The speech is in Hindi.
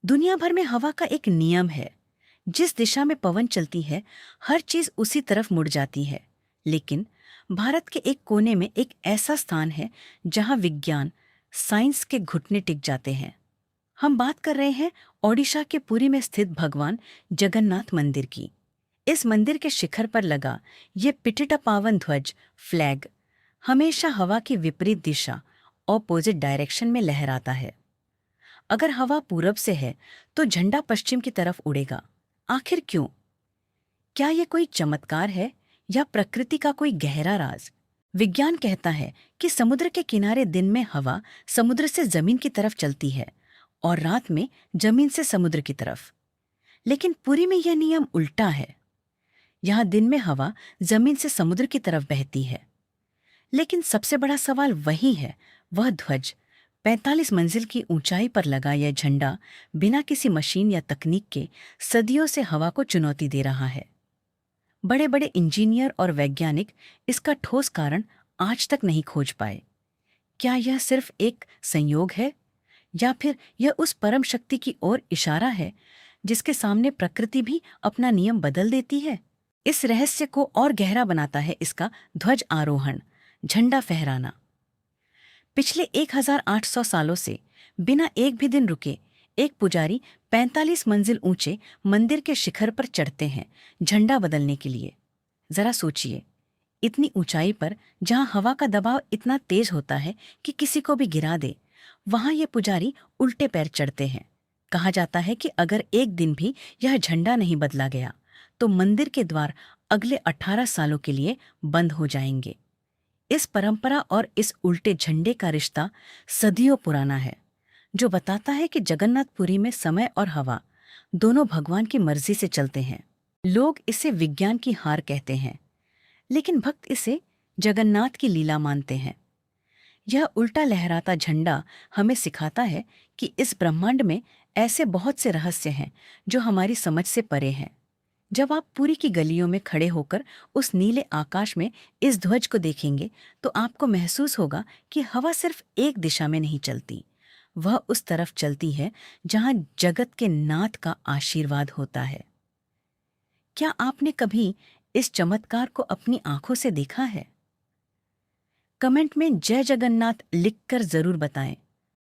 दुनिया भर में हवा का एक नियम है। जिस दिशा में पवन चलती है, हर चीज उसी तरफ मुड़ जाती है। लेकिन भारत के एक कोने में एक ऐसा स्थान है जहां विज्ञान, साइंस के घुटने टिक जाते हैं। हम बात कर रहे हैं ओडिशा के पुरी में स्थित भगवान जगन्नाथ मंदिर की। इस मंदिर के शिखर पर लगा ये पिटिटापावन ध्वज, फ्लैग, हमेशा हवा की विपरीत दिशा, ऑपोजिट डायरेक्शन में लहराता है। अगर हवा पूरब से है तो झंडा पश्चिम की तरफ उड़ेगा। आखिर क्यों? क्या ये कोई चमत्कार है या प्रकृति का कोई गहरा राज? विज्ञान कहता है कि समुद्र के किनारे दिन में हवा समुद्र से जमीन की तरफ चलती है और रात में जमीन से समुद्र की तरफ। लेकिन पुरी में यह नियम उल्टा है। यहाँ दिन में हवा जमीन से समुद्र की तरफ बहती है। लेकिन सबसे बड़ा सवाल वही है, वह ध्वज। 45 मंजिल की ऊंचाई पर लगा यह झंडा बिना किसी मशीन या तकनीक के सदियों से हवा को चुनौती दे रहा है। बड़े बड़े इंजीनियर और वैज्ञानिक इसका ठोस कारण आज तक नहीं खोज पाए। क्या यह सिर्फ एक संयोग है या फिर यह उस परम शक्ति की ओर इशारा है जिसके सामने प्रकृति भी अपना नियम बदल देती है? इस रहस्य को और गहरा बनाता है इसका ध्वज आरोहण, झंडा फहराना। पिछले 1800 सालों से बिना एक भी दिन रुके एक पुजारी 45 मंजिल ऊंचे मंदिर के शिखर पर चढ़ते हैं झंडा बदलने के लिए। जरा सोचिए, इतनी ऊंचाई पर जहां हवा का दबाव इतना तेज होता है कि किसी को भी गिरा दे, वहां ये पुजारी उल्टे पैर चढ़ते हैं। कहा जाता है कि अगर एक दिन भी यह झंडा नहीं बदला गया तो मंदिर के द्वार अगले 18 सालों के लिए बंद हो जाएंगे। इस परंपरा और इस उल्टे झंडे का रिश्ता सदियों पुराना है, जो बताता है कि जगन्नाथपुरी में समय और हवा दोनों भगवान की मर्जी से चलते हैं। लोग इसे विज्ञान की हार कहते हैं, लेकिन भक्त इसे जगन्नाथ की लीला मानते हैं। यह उल्टा लहराता झंडा हमें सिखाता है कि इस ब्रह्मांड में ऐसे बहुत से रहस्य हैं जो हमारी समझ से परे हैं। जब आप पुरी की गलियों में खड़े होकर उस नीले आकाश में इस ध्वज को देखेंगे तो आपको महसूस होगा कि हवा सिर्फ एक दिशा में नहीं चलती, वह उस तरफ चलती है जहां जगत के नाथ का आशीर्वाद होता है। क्या आपने कभी इस चमत्कार को अपनी आंखों से देखा है? कमेंट में जय जगन्नाथ लिखकर जरूर बताएं।